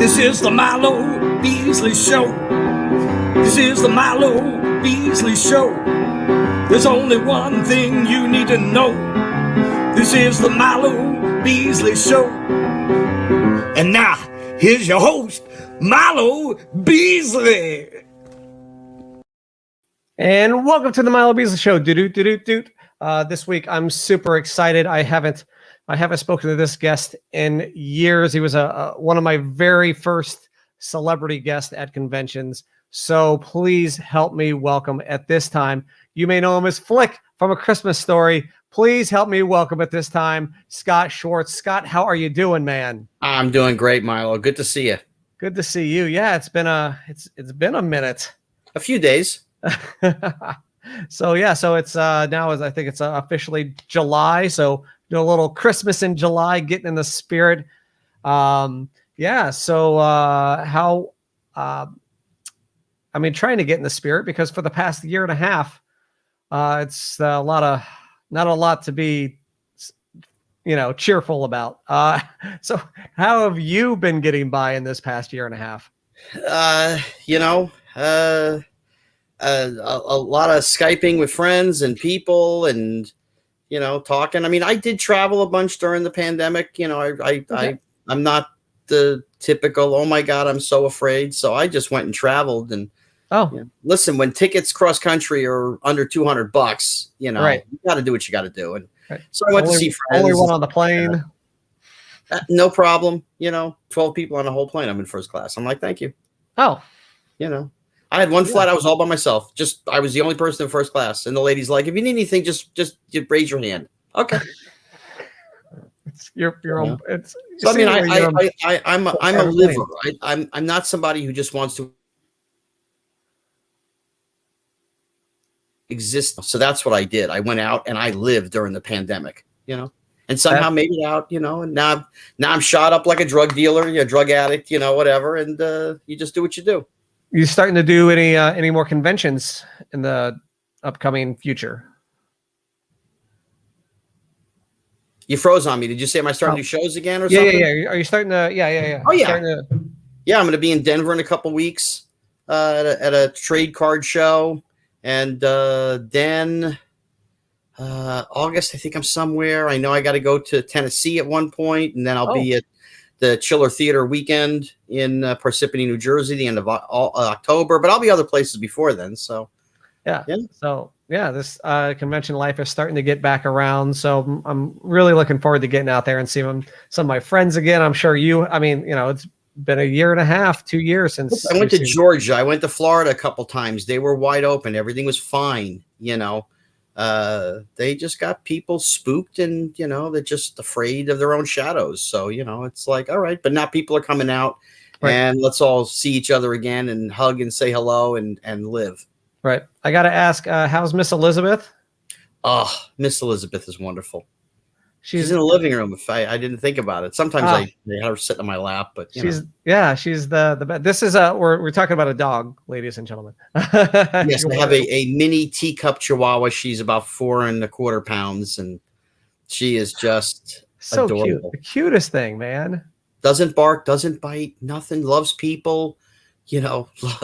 This is the Milo Beasley Show. This is the Milo Beasley Show. There's only one thing you need to know. This is the Milo Beasley Show. And now, here's your host, Milo Beasley. And welcome to the Milo Beasley Show. This week, I'm super excited. I haven't spoken to this guest in years. He was one of my very first celebrity guests at conventions. So please help me welcome at this time. You may know him as Flick from A Christmas Story. Please help me welcome at this time, Scott Schwartz. Scott, how are you doing, man? I'm doing great, Milo. Good to see you. Good to see you. Yeah, it's been a minute. A few days. So it's now I think it's officially July. So do a little Christmas in July, getting in the spirit. Trying to get in the spirit because for the past year and a half, it's not a lot to be, cheerful about. So how have you been getting by in this past year and a half? A lot of Skyping with friends and people and, talking. I mean, I did travel a bunch during the pandemic. I'm not the typical, oh my God, I'm so afraid. So I just went and traveled and, listen, when tickets cross country are under $200, right, you got to do what you got to do. And right. so I went to see friends. Only one on the plane. No problem. 12 people on the whole plane. I'm in first class. I'm like, thank you. Oh, I had one flight. I was all by myself. I was the only person in first class. And the lady's like, if you need anything, just raise your hand. Okay. It's your own. It's so. I mean, I'm a liver. I'm not somebody who just wants to exist. So that's what I did. I went out and I lived during the pandemic. And somehow made it out. And now I'm shot up like a drug dealer, drug addict, whatever. And you just do what you do. You starting to do any more conventions in the upcoming future? You froze on me. Did you say, am I starting to do shows again or something? Yeah. Are you starting to? Yeah. Oh, yeah. Yeah, I'm going to be in Denver in a couple weeks at a trade card show. And then August, I think I'm somewhere. I know I got to go to Tennessee at one point, and then I'll be at the Chiller Theater weekend in Parsippany, New Jersey, the end of October. But I'll be other places before then. So, yeah. So, this convention life is starting to get back around. So I'm really looking forward to getting out there and seeing some of my friends again. I'm sure it's been a year and a half, 2 years since I went to Georgia. I went to Florida a couple times. They were wide open. Everything was fine. They just got people spooked and, they're just afraid of their own shadows. So, it's like, all right, but now people are coming out and let's all see each other again and hug and say hello and live. Right. I got to ask, how's Miss Elizabeth? Oh, Miss Elizabeth is wonderful. She's in the living room. If I didn't think about it. Sometimes I have her sitting on my lap, but she's the best. This is we're talking about a dog, ladies and gentlemen. Yes, I have a mini teacup Chihuahua. She's about 4.25 pounds, and she is just so adorable. Cute. The cutest thing, man. Doesn't bark, doesn't bite, nothing. Loves people,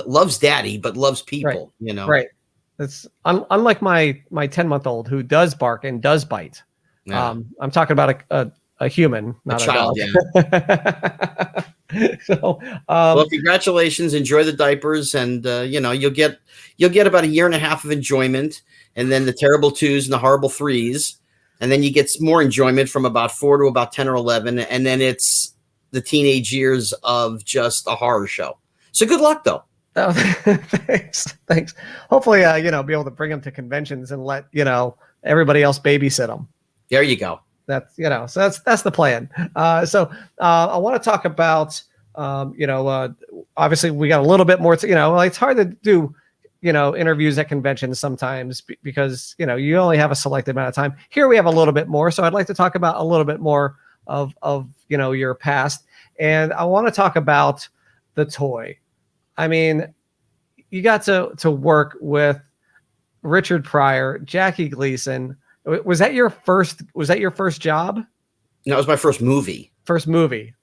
loves daddy, but loves people. Right. It's unlike my 10-month-old who does bark and does bite. Yeah. I'm talking about a human, not a child. Yeah. So, well, congratulations. Enjoy the diapers, and you'll get about a year and a half of enjoyment, and then the terrible 2s and the horrible 3s, and then you get more enjoyment from about 4 to about 10 or 11, and then it's the teenage years of just a horror show. So good luck, though. Oh, thanks. Hopefully, be able to bring them to conventions and let everybody else babysit them. There you go. That's so that's the plan. So I want to talk about obviously we got a little bit more to it's hard to do interviews at conventions sometimes because you only have a selected amount of time. Here we have a little bit more, so I'd like to talk about a little bit more of your past, and I want to talk about the toy. I mean, you got to work with Richard Pryor, Jackie Gleason. Was that your first job? No, it was my first movie. First movie.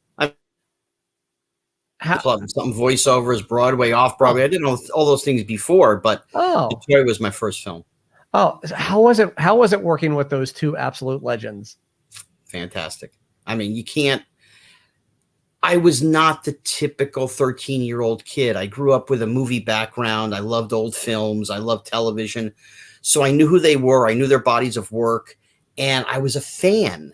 something voiceovers, Broadway, off Broadway. I did all those things before, but The Toy was my first film. Oh, how was it? How was it working with those two absolute legends? Fantastic. I mean, I was not the typical 13-year-old kid. I grew up with a movie background. I loved old films. I loved television. So I knew who they were. I knew their bodies of work, and I was a fan.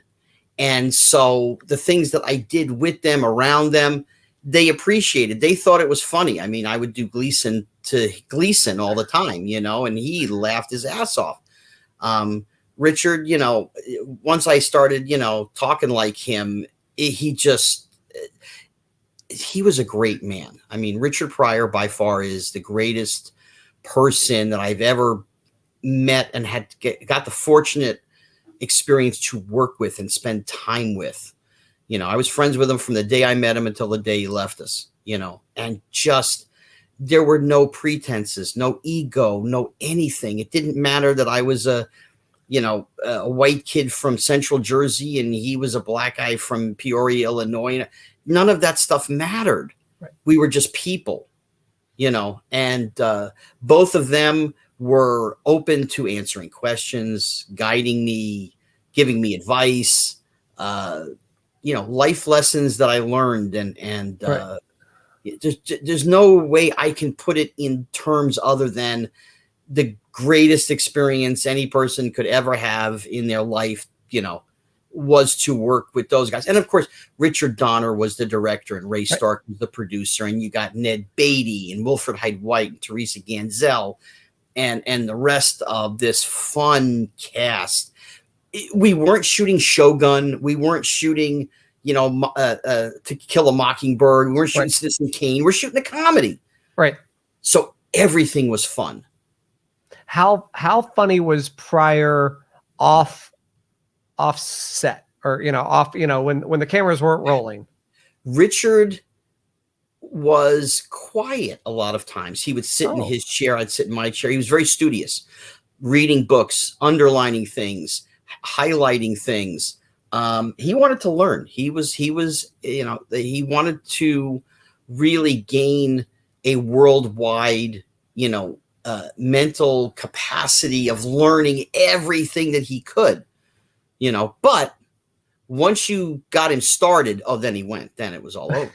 And so the things that I did with them, around them, they appreciated. They thought it was funny. I mean, I would do Gleason to Gleason all the time, and he laughed his ass off. Richard, once I started, talking like him, he was a great man. I mean, Richard Pryor by far is the greatest person that I've ever met and got the fortunate experience to work with and spend time with. I was friends with him from the day I met him until the day he left us, and just, there were no pretenses, no ego, no anything. It didn't matter that I was a white kid from Central Jersey and he was a black guy from Peoria, Illinois. None of that stuff mattered. Right. We were just people, and both of them were open to answering questions, guiding me, giving me advice, life lessons that I learned. And right. There's no way I can put it in terms other than the greatest experience any person could ever have in their life, was to work with those guys. And of course, Richard Donner was the director and Ray Stark was the producer. And you got Ned Beatty and Wilfred Hyde White and Teresa Ganzel and the rest of this fun cast. We weren't shooting Shogun. We weren't shooting, To Kill a Mockingbird. We weren't shooting Citizen Kane. We're shooting a comedy. Right. So everything was fun. How funny was Pryor off set, or off, when the cameras weren't rolling? Richard was quiet a lot of times. He would sit in his chair. I'd sit in my chair. He was very studious, reading books, underlining things, highlighting things. He wanted to learn. He wanted to really gain a worldwide, mental capacity of learning everything that he could, but once you got him started, then it was all over.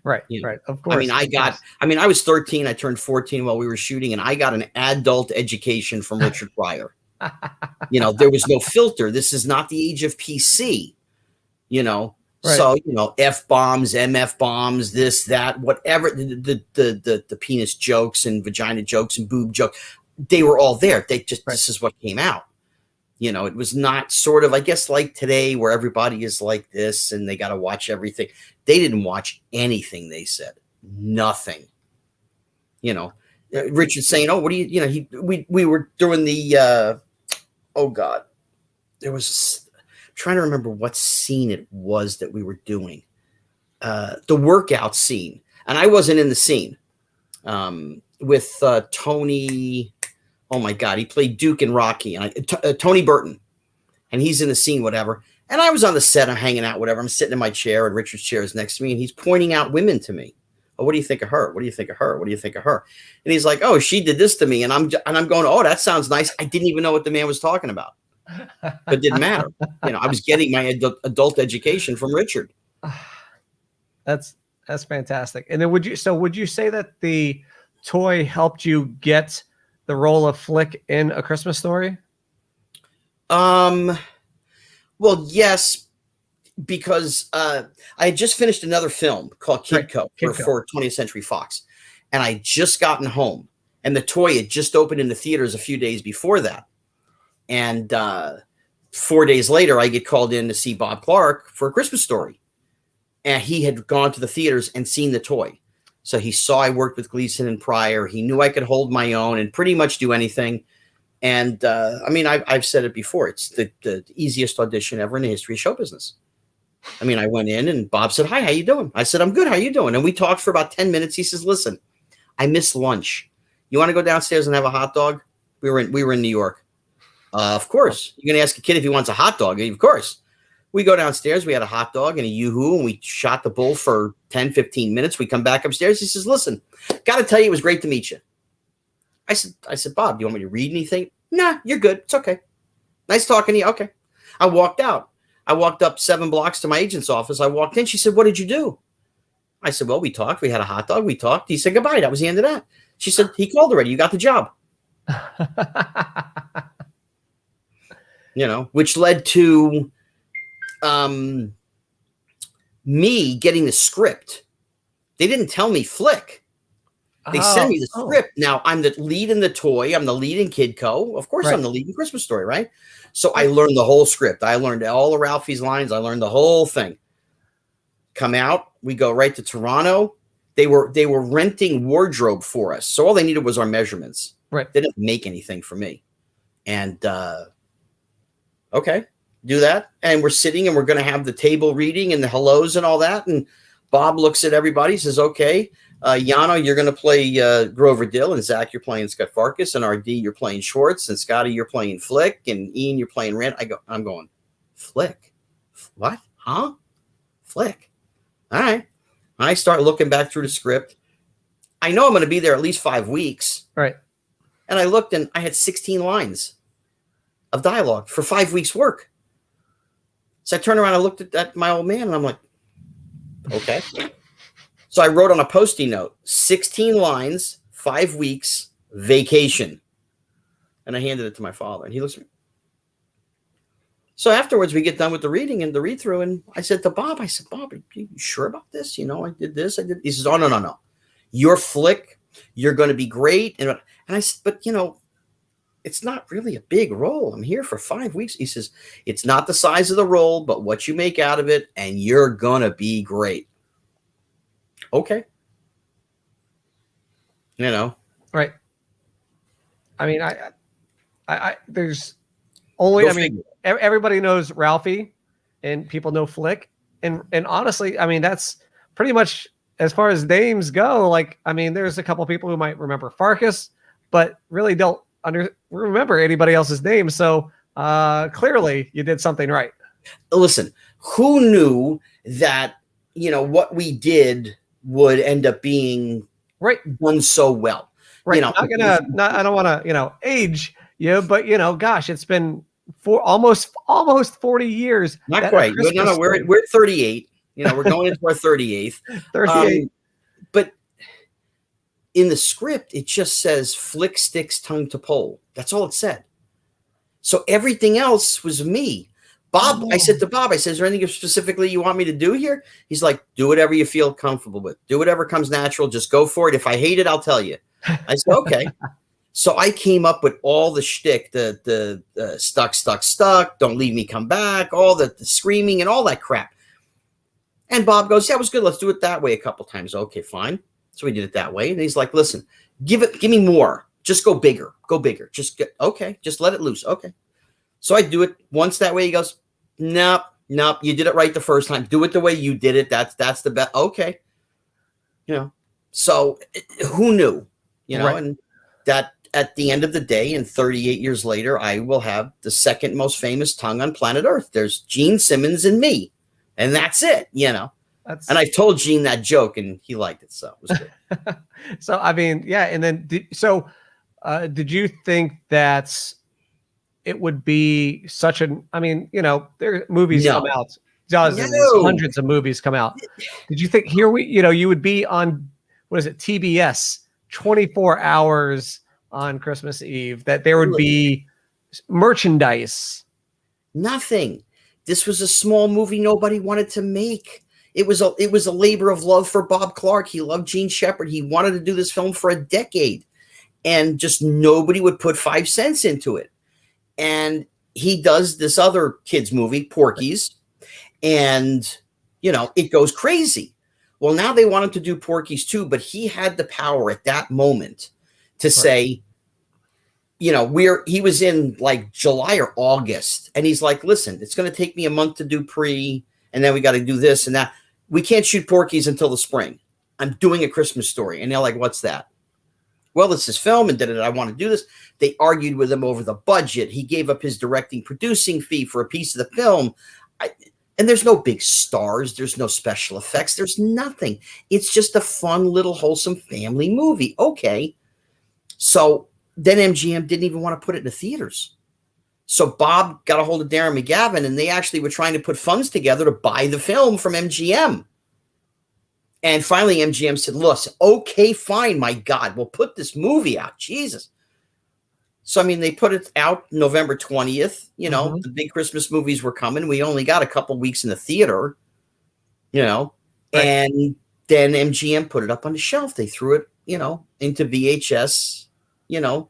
Right. Right. Of course. I was 13. I turned 14 while we were shooting, and I got an adult education from Richard Pryor. There was no filter. This is not the age of PC, Right. So, F-bombs, MF bombs, this, that, whatever, the penis jokes and vagina jokes and boob jokes, they were all there. This is what came out. It was not sort of, I guess, like today where everybody is like this and they got to watch everything. They didn't watch anything they said. Nothing. Richard saying, what do you, we were doing the, there was trying to remember what scene it was that we were doing. The workout scene. And I wasn't in the scene with Tony. Oh my God. He played Duke and Rocky, and Tony Burton, and he's in the scene, whatever. And I was on the set, I'm hanging out, whatever. I'm sitting in my chair and Richard's chair is next to me, and he's pointing out women to me. Oh, what do you think of her? What do you think of her? What do you think of her? And he's like, oh, she did this to me. And I'm going, oh, that sounds nice. I didn't even know what the man was talking about. But it didn't matter. I was getting my adult education from Richard. That's fantastic. And then would you say that The Toy helped you get the role of Flick in A Christmas Story? Well, yes, because I had just finished another film called Kidco for 20th Century Fox, and I just gotten home, and The Toy had just opened in the theaters a few days before that. And 4 days later, I get called in to see Bob Clark for A Christmas Story. And he had gone to the theaters and seen The Toy. So he saw I worked with Gleason and Pryor. He knew I could hold my own and pretty much do anything. And I've said it before. It's the easiest audition ever in the history of show business. I went in and Bob said, hi, how you doing? I said, I'm good. How you doing? And we talked for about 10 minutes. He says, listen, I miss lunch. You want to go downstairs and have a hot dog? We were in New York. Of course. You're going to ask a kid if he wants a hot dog. Of course. We go downstairs. We had a hot dog and a yoo-hoo, and we shot the bull for 10, 15 minutes. We come back upstairs. He says, listen, got to tell you, it was great to meet you. I said, Bob, do you want me to read anything? Nah, you're good. It's okay. Nice talking to you. Okay. I walked out. I walked up 7 blocks to my agent's office. I walked in. She said, what did you do? I said, well, we talked. We had a hot dog. We talked. He said goodbye. That was the end of that. She said, he called already. You got the job. Which led to me getting the script. They didn't tell me flick. They sent me the script. Now, I'm the lead in the toy. I'm the lead in Kidco. Of course, I'm the lead in Christmas Story, right? So I learned the whole script. I learned all of Ralphie's lines. I learned the whole thing. Come out. We go right to Toronto. They were renting wardrobe for us. So all they needed was our measurements. Right. They didn't make anything for me. And okay, do that. And we're sitting and we're going to have the table reading and the hellos and all that. And Bob looks at everybody, says, okay, Yano, you're going to play Grover Dill, and Zach, you're playing Scott Farkas, and RD, you're playing Schwartz, and Scotty, you're playing Flick, and Ian, you're playing Rand. I'm going, Flick? What? Huh? Flick. All right. I start looking back through the script. I know I'm going to be there at least 5 weeks. Right. And I looked, and I had 16 lines of dialogue for 5 weeks' work. So I turned around and looked at my old man, and I'm like, okay. So I wrote on a Post-it note, 16 lines, 5 weeks, vacation. And I handed it to my father, and he looks at me. So afterwards, we get done with the reading and the read-through, and I said to Bob, Bob, are you sure about this? I did this, I did. He says, oh, no. You're Flick. You're going to be great. And I said, but, it's not really a big role. I'm here for 5 weeks. He says, it's not the size of the role, but what you make out of it, and you're going to be great. Okay. Right. I mean, I there's only, everybody knows Ralphie and people know Flick. And honestly, I mean, that's pretty much as far as names go. Like, I mean, there's a couple people who might remember Farkas, but really don't remember anybody else's name. So clearly you did something right. Listen, who knew that, what we did would end up being done so well? Right. I don't want to, age you, but gosh, it's been almost 40 years. Not quite. No, we're 38. We're going into our 38th. 38. But in the script, it just says Flick sticks tongue to pole. That's all it said. So everything else was me. Bob, I said to Bob, is there anything specifically you want me to do here? He's like, do whatever you feel comfortable with. Do whatever comes natural. Just go for it. If I hate it, I'll tell you. I said, okay. So I came up with all the shtick, the stuck, don't leave me, come back, all the screaming and all that crap. And Bob goes, yeah, it was good. Let's do it that way a couple times. Okay, fine. So we did it that way. And he's like, listen, give me more. Just go bigger. Just let it loose. Okay. So I do it once that way. He goes, nope, you did it right the first time. Do it the way you did it. That's the best. Okay. So who knew, right. And that at the end of the day, and 38 years later, I will have the second most famous tongue on planet Earth. There's Gene Simmons and me, and that's it, And I told Gene that joke, and he liked it, so it was good. So, I mean, yeah. And then, did you think that it would be such an, there movies come out, dozens, hundreds of movies come out. Did you think here you would be on, what is it, TBS, 24 hours on Christmas Eve, that there would be merchandise? Nothing. This was a small movie nobody wanted to make. It was a labor of love for Bob Clark. He loved Gene Shepard. He wanted to do this film for a decade, and just nobody would put 5 cents into it. And he does this other kids movie, Porky's, and it goes crazy. Well, now they want him to do Porky's too, but he had the power at that moment to say, he was in like July or August, and he's like, listen, it's going to take me a month to do pre, and then we got to do this and that. We can't shoot Porky's until the spring. I'm doing A Christmas Story. And they're like, what's that? Well, it's his film, and I want to do this. They argued with him over the budget. He gave up his directing, producing fee for a piece of the film. And there's no big stars. There's no special effects. There's nothing. It's just a fun little wholesome family movie. Okay. So then MGM didn't even want to put it in the theaters. So Bob got a hold of Darren McGavin, and they actually were trying to put funds together to buy the film from MGM. And finally, MGM said, listen, okay, fine, my God, we'll put this movie out. Jesus. So, I mean, they put it out November 20th. You know, the big Christmas movies were coming. We only got a couple weeks in the theater, you know, and then MGM put it up on the shelf. They threw it, you know, into VHS. You know,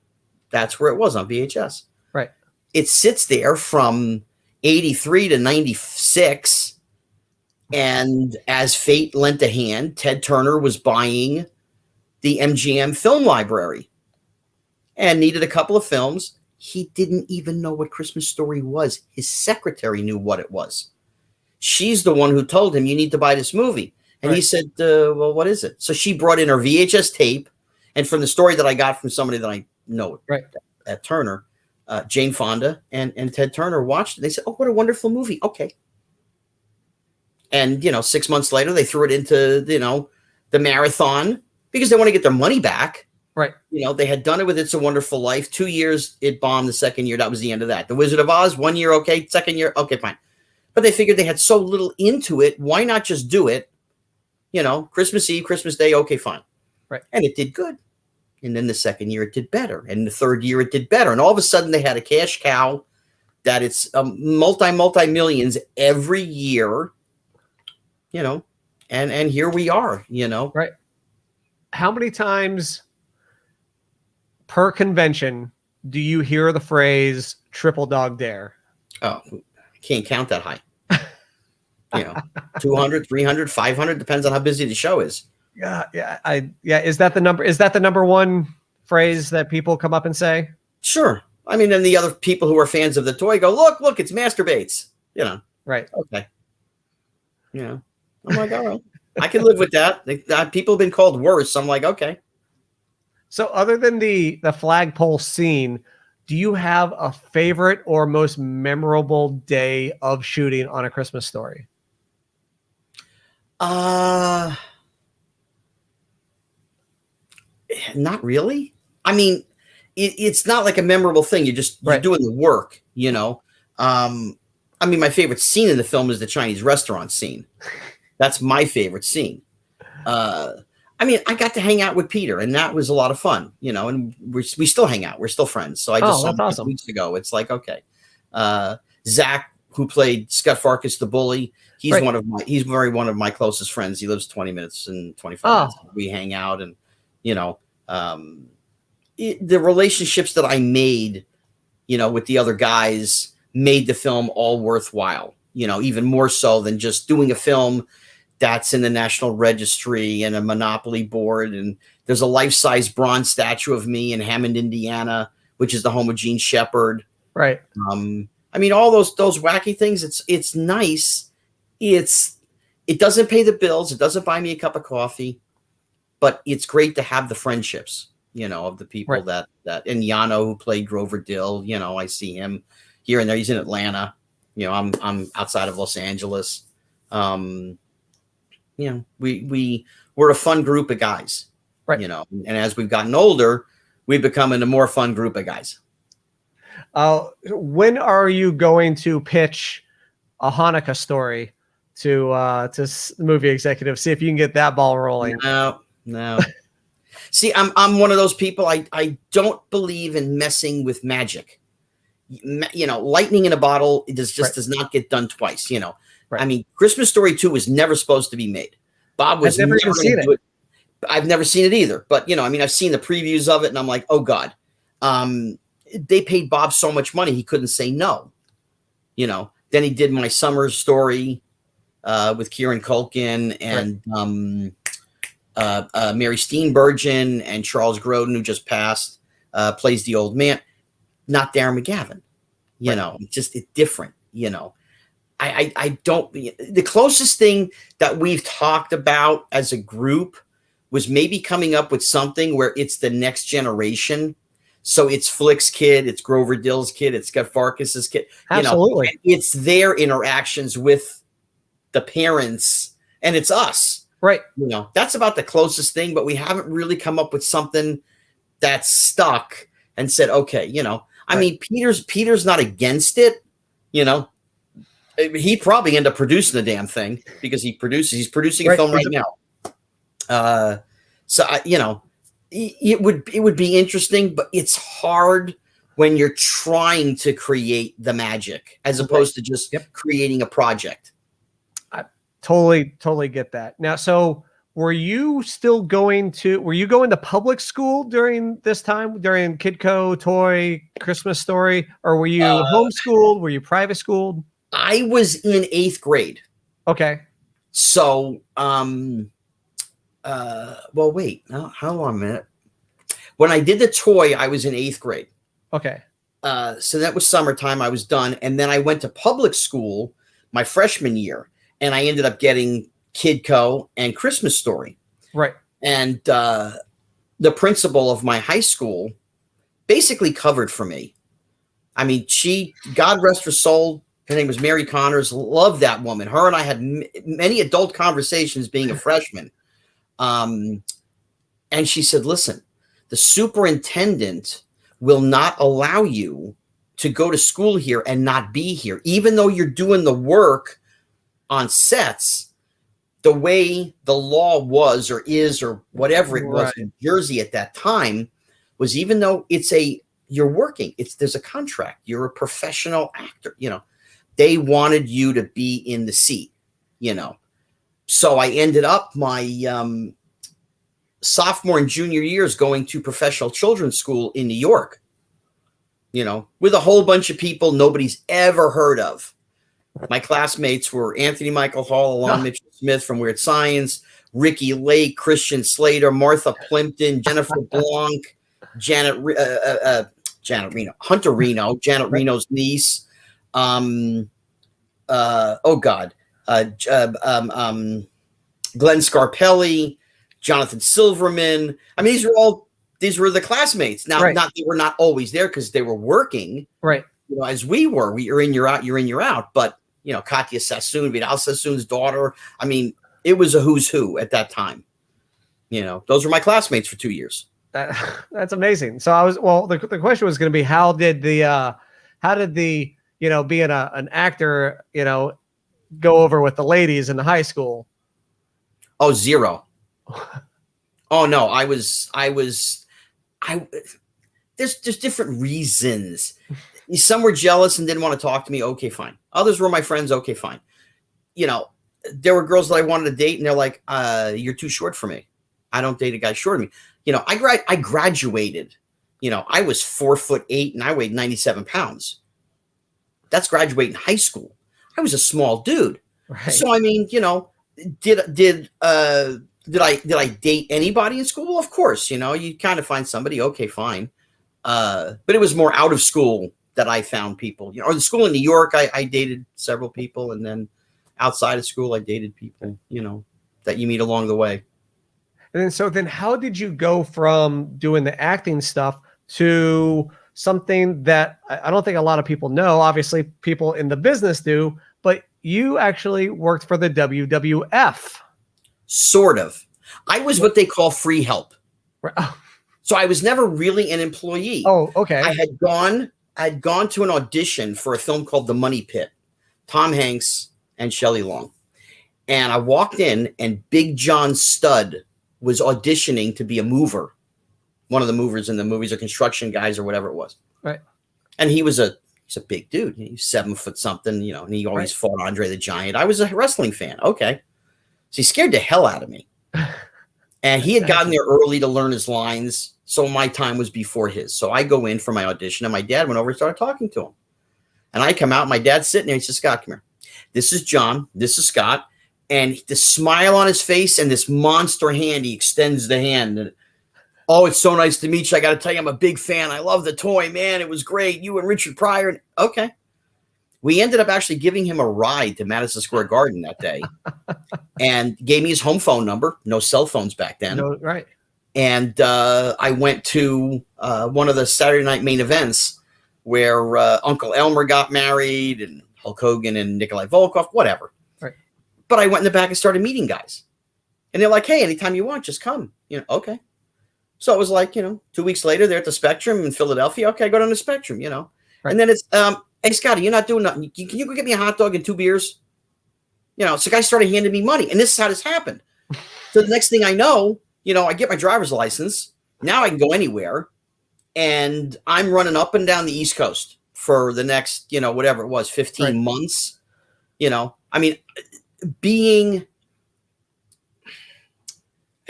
that's where it was, on VHS. Right. It sits there from 83 to 96. And as fate lent a hand, Ted Turner was buying the MGM film library and needed a couple of films. He didn't even know what Christmas Story was. His secretary knew what it was. She's the one who told him, you need to buy this movie. And he said, well, what is it? So she brought in her VHS tape. And from the story that I got from somebody that I know at Turner, Jane Fonda and Ted Turner watched it. They said, oh, what a wonderful movie. Okay. And, you know, 6 months later, they threw it into, you know, the marathon because they want to get their money back. Right. You know, they had done it with It's a Wonderful Life. 2 years, it bombed. The second year, that was the end of that. The Wizard of Oz, 1 year, okay. Second year, okay, fine. But they figured they had so little into it. Why not just do it? You know, Christmas Eve, Christmas Day, okay, fine. Right. And it did good. And then the second year, it did better. And the third year, it did better. And all of a sudden, they had a cash cow that it's multi-millions every year, you know, and here we are, you know. Right. How many times per convention do you hear the phrase triple dog dare? Oh, I can't count that high. You know, 200, 300, 500, depends on how busy the show is. Yeah. Is that the number? Is that the number one phrase that people come up and say? Sure. I mean, and the other people who are fans of the toy go, look, it's masturbates, you know. Right. Okay. You know, I'm like, all right, I can live with that. People have been called worse. I'm like, okay. So other than the flagpole scene, do you have a favorite or most memorable day of shooting on A Christmas Story? Not really. I mean, it's not like a memorable thing. You're doing the work, you know. I mean, my favorite scene in the film is the Chinese restaurant scene. That's my favorite scene. I mean, I got to hang out with Peter, and that was a lot of fun, you know, and we still hang out. We're still friends. So I just saw him a couple weeks ago. It's like, okay. Zach, who played Scott Farkas, the bully, he's one of my closest friends. He lives 20 minutes and 25 minutes. We hang out, and, you know, the relationships that I made, you know, with the other guys made the film all worthwhile, you know, even more so than just doing a film that's in the National Registry and a Monopoly board. And there's a life-size bronze statue of me in Hammond, Indiana, which is the home of Gene Shepard. Right. I mean, all those wacky things, it's nice. It doesn't pay the bills. It doesn't buy me a cup of coffee, but it's great to have the friendships, you know, of the people that and Yano, who played Grover Dill, you know, I see him here and there. He's in Atlanta. You know, I'm outside of Los Angeles. You know, we're a fun group of guys, you know, and as we've gotten older, we've become a more fun group of guys. When are you going to pitch a Hanukkah story to movie executives? See if you can get that ball rolling. No. See, I'm one of those people. I don't believe in messing with magic. You know, lightning in a bottle does not get done twice. You know, I mean, Christmas Story 2 was never supposed to be made. Bob was never going to do it. I've never seen it either. But, you know, I mean, I've seen the previews of it, and I'm like, oh God. They paid Bob so much money he couldn't say no. You know, then he did My Summer Story with Kieran Culkin and Mary Steenburgen, and Charles Grodin, who just passed, plays the old man. Not Darren McGavin. You know, it's different, you know. I don't. The closest thing that we've talked about as a group was maybe coming up with something where it's the next generation. So it's Flick's kid, it's Grover Dill's kid, it's Scott Farkas's kid. Absolutely, you know, it's their interactions with the parents, and it's us. Right. You know, that's about the closest thing, but we haven't really come up with something that's stuck and said, okay, you know, I mean, Peter's not against it, you know. He probably end up producing the damn thing because he's producing a film right now. So you know, it would be interesting, but it's hard when you're trying to create the magic as opposed to just creating a project. I totally get that. Now, so were you going to public school during this time, during Kidco, Toy, Christmas Story, or were you homeschooled? Were you private schooled? I was in 8th grade. Okay. So, well, wait, hold on a minute. When I did the Toy, I was in 8th grade. Okay. So that was summertime. I was done. And then I went to public school my freshman year, and I ended up getting Kidco and Christmas Story. Right. And the principal of my high school basically covered for me. I mean, God rest her soul, her name was Mary Connors. Loved that woman. Her and I had many adult conversations being a freshman. And she said, listen, the superintendent will not allow you to go to school here and not be here. Even though you're doing the work on sets, the way the law was or is or whatever it was in Jersey at that time was, even though you're working, there's a contract, you're a professional actor, you know, they wanted you to be in the seat, you know. So I ended up my sophomore and junior years going to professional children's school in New York, you know, with a whole bunch of people nobody's ever heard of. My classmates were Anthony Michael Hall, Alon Mitchell Smith from Weird Science, Ricky Lake, Christian Slater, Martha Plimpton, Jennifer Blanc, Janet Reno, Hunter Reno, Janet Reno's niece. Glenn Scarpelli, Jonathan Silverman. I mean, these were the classmates. Now, they were not always there because they were working, right? You know, as we were. You're in, you're out. You're in, you're out. But you know, Katya Sassoon, Vidal Sassoon's daughter. I mean, it was a who's who at that time. You know, those were my classmates for 2 years. That's amazing. So the question was going to be, how did the you know, being an actor, you know, go over with the ladies in the high school? Oh, zero. Oh no, there's different reasons. Some were jealous and didn't want to talk to me. Okay, fine. Others were my friends. Okay, fine. You know, there were girls that I wanted to date, and they're like, you're too short for me. I don't date a guy short of me. You know, I graduated. You know, I was 4'8" and I weighed 97 pounds. That's graduating high school. I was a small dude. Right. So, I mean, you know, did I date anybody in school? Well, of course, you know, you kind of find somebody. Okay, fine. But it was more out of school that I found people, you know, or the school in New York, I dated several people. And then outside of school, I dated people, you know, that you meet along the way. And then how did you go from doing the acting stuff to something that I don't think a lot of people know? Obviously, people in the business do, but you actually worked for the WWF. Sort of. I was what they call free help. So I was never really an employee. Oh, okay. I had gone to an audition for a film called The Money Pit, Tom Hanks and Shelley Long. And I walked in, and Big John Studd was auditioning to be a mover, one of the movers in the movies, or construction guys or whatever it was. Right. And he's a big dude. He's 7 foot something, you know, and he always fought Andre the Giant. I was a wrestling fan. Okay. So he scared the hell out of me. And he had gotten there early to learn his lines. So my time was before his. So I go in for my audition, and my dad went over and started talking to him. And I come out, and my dad's sitting there. He says, Scott, come here. This is John. This is Scott. And the smile on his face and this monster hand, he extends the hand. And, oh, it's so nice to meet you. I got to tell you, I'm a big fan. I love the toy, man. It was great. You and Richard Pryor. Okay. We ended up actually giving him a ride to Madison Square Garden that day and gave me his home phone number. No cell phones back then. No, right. And I went to one of the Saturday night main events where Uncle Elmer got married and Hulk Hogan and Nikolai Volkov, whatever. Right. But I went in the back and started meeting guys. And they're like, hey, anytime you want, just come. Okay. So it was like, 2 weeks later, they're at the Spectrum in Philadelphia. Okay, I go down to the Spectrum, Right. And then it's, hey, Scotty, you're not doing nothing. Can you go get me a hot dog and 2 beers? So guys started handing me money. And this is how this happened. So the next thing I know, I get my driver's license. Now I can go anywhere. And I'm running up and down the East Coast for the next, whatever it was, 15 months. Being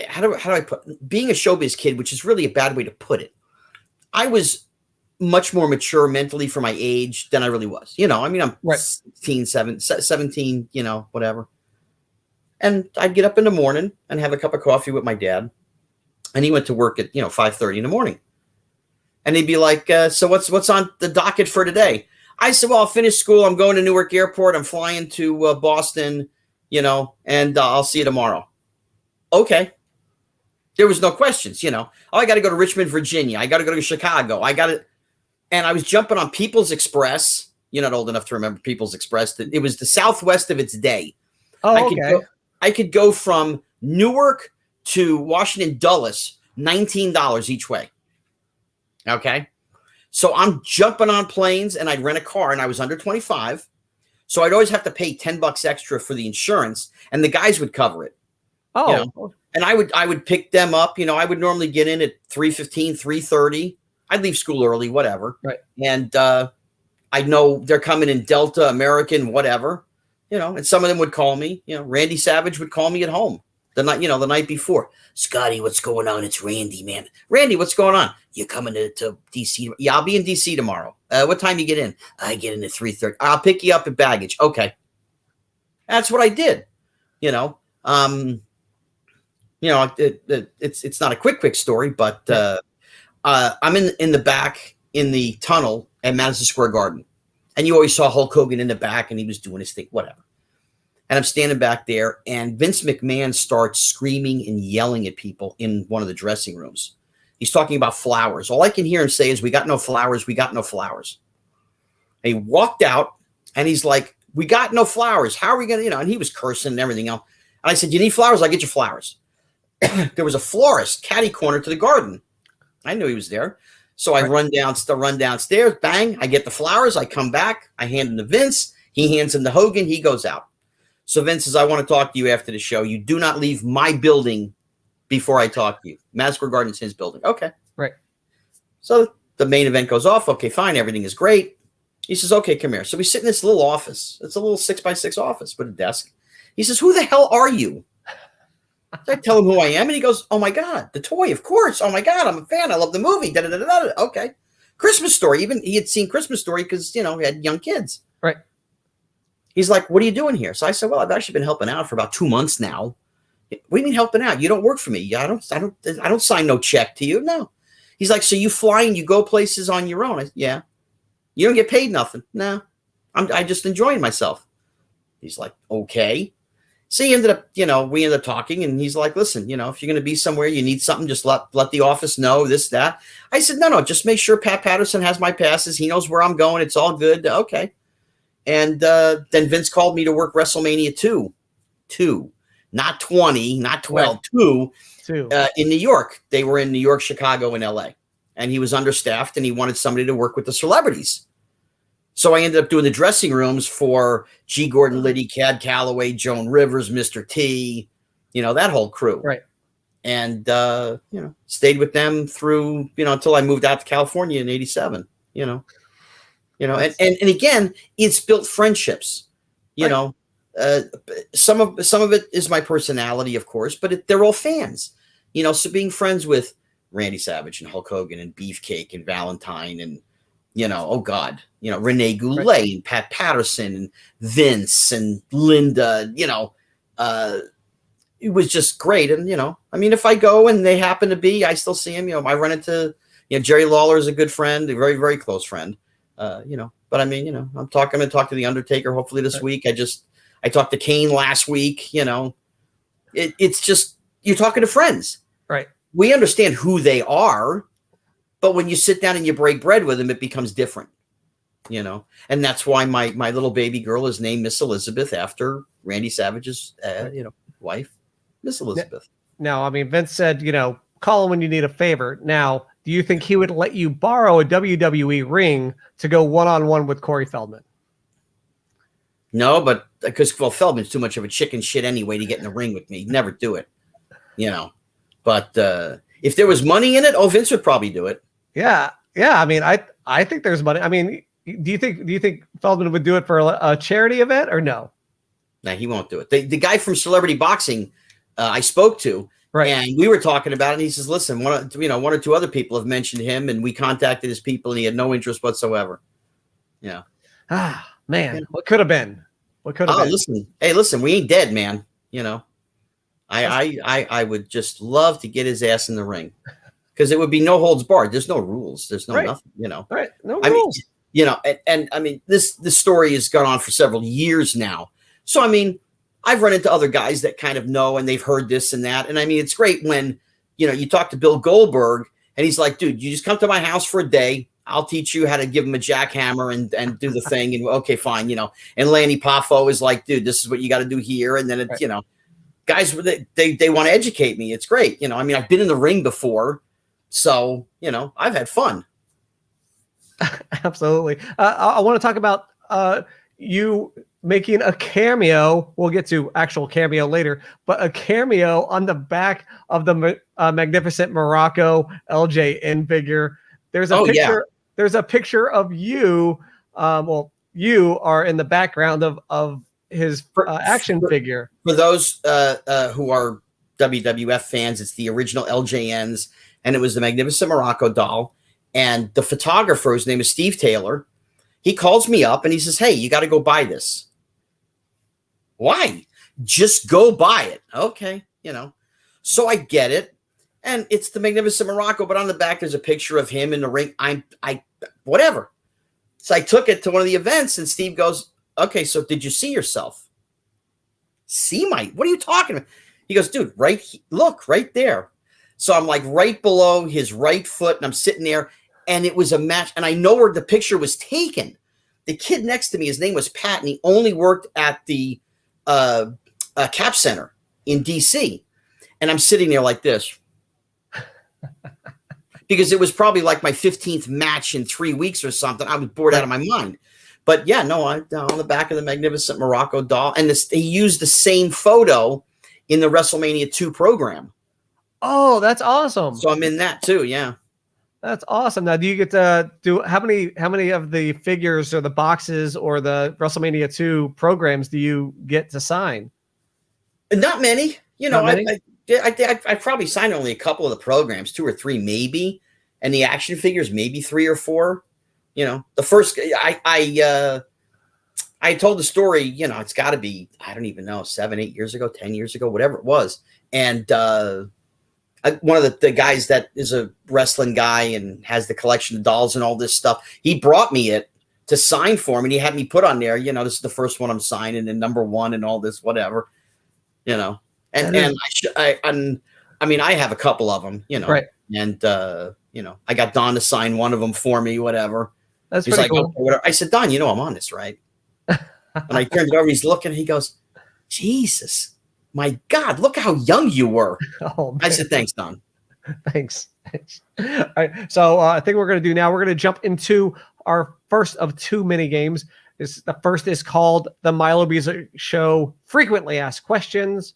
how do I put being a showbiz kid, which is really a bad way to put it. I was much more mature mentally for my age than I really was. I'm 17, whatever. And I'd get up in the morning and have a cup of coffee with my dad. And he went to work at, 5:30 in the morning. And he'd be like, so what's on the docket for today? I said, well, I'll finish school. I'm going to Newark Airport. I'm flying to Boston, and I'll see you tomorrow. Okay. There was no questions, Oh, I got to go to Richmond, Virginia. I got to go to Chicago. And I was jumping on People's Express. You're not old enough to remember People's Express. It was the Southwest of its day. Oh, okay. I could go from Newark to Washington Dulles, $19 each way. Okay. So I'm jumping on planes and I'd rent a car and I was under 25. So I'd always have to pay $10 extra for the insurance and the guys would cover it. Oh, and I would pick them up. I would normally get in at 3:15, 3:30. I'd leave school early, whatever. Right. And I know they're coming in Delta, American, whatever, and some of them would call me, Randy Savage would call me at home the night before. Scotty, what's going on? It's Randy, man. Randy, what's going on? You coming to DC? Yeah, I'll be in DC tomorrow. What time you get in? I get in at 3:30. I'll pick you up at baggage. Okay. That's what I did. It's not a quick story, but I'm in the back in the tunnel at Madison Square Garden. And you always saw Hulk Hogan in the back and he was doing his thing, whatever. And I'm standing back there and Vince McMahon starts screaming and yelling at people in one of the dressing rooms. He's talking about flowers. All I can hear him say is, we got no flowers. We got no flowers. And he walked out and he's like, we got no flowers. How are we going to, and he was cursing and everything else. And I said, you need flowers? I'll get you flowers. There was a florist catty corner to the garden. I knew he was there. So I run downstairs, bang, I get the flowers. I come back. I hand them to Vince. He hands them to Hogan. He goes out. So Vince says, I want to talk to you after the show. You do not leave my building before I talk to you. Madison Square Garden's his building. Okay. Right. So the main event goes off. Okay, fine. Everything is great. He says, okay, come here. So we sit in this little office. It's a little 6x6 office with a desk. He says, who the hell are you? So I tell him who I am. And he goes, oh my God, the toy, of course. Oh my God, I'm a fan. I love the movie. Da-da-da-da-da. Okay. Christmas Story. Even he had seen Christmas Story because, he had young kids. Right. He's like, what are you doing here? So I said, well, I've actually been helping out for about 2 months now. What do you mean helping out? You don't work for me. I don't sign no check to you. No. He's like, so you fly and you go places on your own? Yeah. You don't get paid nothing. No. I just enjoying myself. He's like, okay. So he ended up, we ended up talking and he's like, listen, if you're going to be somewhere, you need something, just let the office know this, that. I said, no, just make sure Pat Patterson has my passes. He knows where I'm going. It's all good. Okay. And then Vince called me to work WrestleMania 2, not 20, not 12, right. 2 in New York. They were in New York, Chicago, and LA. And he was understaffed and he wanted somebody to work with the celebrities. So I ended up doing the dressing rooms for G. Gordon Liddy, Cad Calloway, Joan Rivers, Mr. T, that whole crew. Right. And, stayed with them through, until I moved out to California in 87, and again, it's built friendships, right. Some of it is my personality, of course, but they're all fans, so being friends with Randy Savage and Hulk Hogan and Beefcake and Valentine and, oh God, Renee Goulet right. and Pat Patterson and Vince and Linda, it was just great. And, if I go and they happen to be, I still see him, I run into, Jerry Lawler is a good friend, a very, very close friend, but I'm going to talk to the Undertaker, hopefully this week. I talked to Kane last week, it's just, you're talking to friends. Right. We understand who they are, but when you sit down and you break bread with them, it becomes different. and that's why my little baby girl is named Miss Elizabeth after Randy Savage's wife, Miss Elizabeth. Now, I mean, Vince said, call him when you need a favor. Now, do you think he would let you borrow a WWE ring to go one-on-one with Corey Feldman? No, but because Feldman's too much of a chicken shit anyway to get in the ring with me. He'd never do it, But if there was money in it, Vince would probably do it. Yeah. I mean, I think there's money. I mean, do you think Feldman would do it for a charity event or no? No, he won't do it. The guy from Celebrity Boxing I spoke to, right, and we were talking about it, and he says, listen, one or two other people have mentioned him, and we contacted his people, and he had no interest whatsoever. Yeah. Man, what could have been? What could have been? Listen, we ain't dead, man. I would just love to get his ass in the ring because it would be no holds barred. There's no rules. There's no nothing, Right. No rules. And I mean, this story has gone on for several years now. So, I mean, I've run into other guys that kind of know, and they've heard this and that. And I mean, it's great when, you talk to Bill Goldberg and he's like, dude, you just come to my house for a day. I'll teach you how to give him a jackhammer and do the thing. And okay, fine. And Lanny Poffo is like, dude, this is what you got to do here. And then it's, guys, they want to educate me. It's great. I mean, I've been in the ring before, so, I've had fun. Absolutely. I want to talk about you making a cameo. We'll get to actual cameo later, but a cameo on the back of the magnificent Morocco LJN figure. There's a picture. Yeah. There's a picture of you. You are in the background of his action figure. For those who are WWF fans, it's the original LJNs, and it was the magnificent Morocco doll. And the photographer, whose name is Steve Taylor, he calls me up and he says, hey, you got to go buy this. Why? Just go buy it. Okay. So I get it. And it's the magnificent Morocco, but on the back, there's a picture of him in the ring. Whatever. So I took it to one of the events and Steve goes, okay, so did you see yourself? What are you talking about? He goes, dude, look right there. So I'm like right below his right foot and I'm sitting there and it was a match. And I know where the picture was taken. The kid next to me, his name was Pat, and he only worked at the Cap Center in DC. And I'm sitting there like this. Because it was probably like my 15th match in 3 weeks or something. I was bored out of my mind. But yeah, no, I'm on the back of the magnificent Morocco doll. And he used the same photo in the WrestleMania 2 program. Oh, that's awesome. So I'm in that too. Yeah. That's awesome. Now, do you get to do how many of the figures or the boxes or the WrestleMania 2 programs do you get to sign? Not many. I probably signed only a couple of the programs, 2 or 3 maybe, and the action figures maybe 3 or 4. The first I told the story. It's got to be, I don't even know, 7, 8 years ago, 10 years ago, whatever it was. And one of the guys that is a wrestling guy and has the collection of dolls and all this stuff, he brought me it to sign for him, and he had me put on there. This is the first one I'm signing, and number 1, and all this, whatever. And I mean, I have a couple of them, right. And, I got Don to sign one of them for me, whatever. He's like, cool. Okay, whatever. I said, Don, I'm on this, right? And I turned it over. He's looking. He goes, Jesus, my God, look how young you were. Oh, I said, thanks, Don. Thanks. All right. So I think we're going to do now. We're going to jump into our first of 2 mini games. The first is called the Milo Beasley Show Frequently Asked Questions.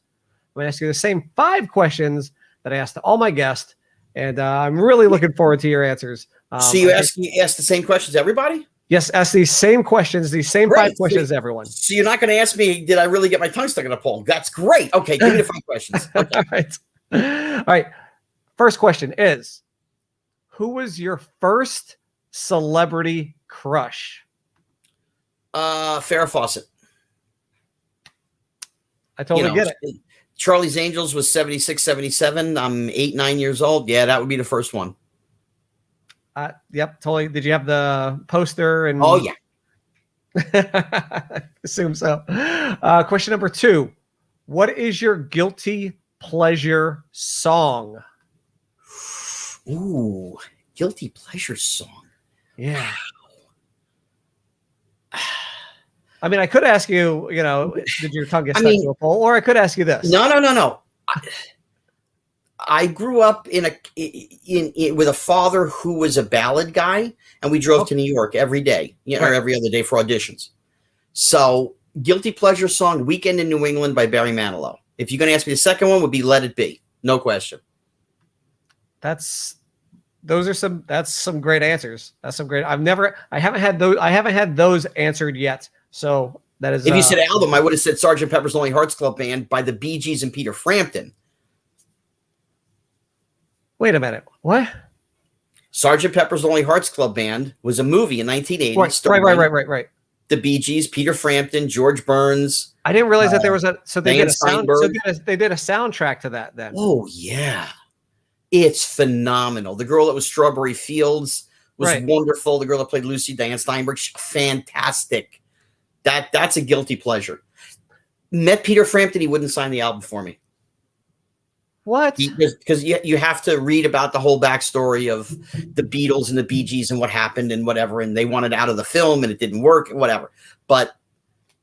I'm going to ask you the same 5 questions that I asked to all my guests, and I'm really looking forward to your answers. So you ask the same questions to everybody? Yes, ask these same questions, these same great. 5 questions to everyone. So you're not going to ask me, did I really get my tongue stuck in a pole? That's great. Okay, give me the 5 questions. Okay. All right. First question is, who was your first celebrity crush? Farrah Fawcett. I totally get it. Charlie's Angels was 76, 77. I'm 8, 9 years old. Yeah, that would be the first one. Yep, totally. Did you have the poster? And oh, yeah. I assume so. Question number 2. What is your guilty pleasure song? Ooh, guilty pleasure song. Yeah. I mean, I could ask you, did your tongue get stuck to a pole? Or I could ask you this. No. I grew up in with a father who was a ballad guy, and we drove to New York every day, or every other day for auditions. So, guilty pleasure song, "Weekend in New England" by Barry Manilow. If you're going to ask me, the second one would be "Let It Be," no question. That's some great answers. That's some great. I haven't had those answered yet. So that is. If you said album, I would have said "Sgt. Pepper's Lonely Hearts Club Band" by the Bee Gees and Peter Frampton. Wait a minute. What? Sgt. Pepper's Lonely Hearts Club Band was a movie in 1980. Right. The Bee Gees, Peter Frampton, George Burns. I didn't realize that there was they did a soundtrack to that then. Oh yeah. It's phenomenal. The girl that was Strawberry Fields was wonderful. The girl that played Lucy, Diane Steinberg, fantastic. That's a guilty pleasure. Met Peter Frampton, he wouldn't sign the album for me. What? Because you have to read about the whole backstory of the Beatles and the Bee Gees and what happened and whatever, and they wanted out of the film and it didn't work, whatever. But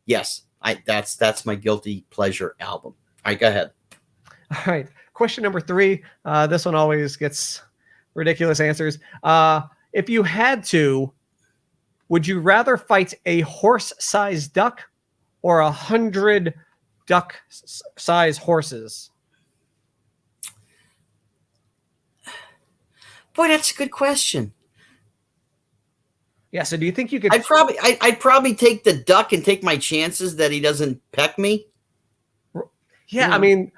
yes, that's my guilty pleasure album. All right, go ahead. All right. Question number 3. This one always gets ridiculous answers. If you had to, would you rather fight a horse-sized duck or 100 duck-sized horses? Boy, that's a good question. Yeah. So, do you think you could? I'd probably take the duck and take my chances that he doesn't peck me. Yeah, I mean,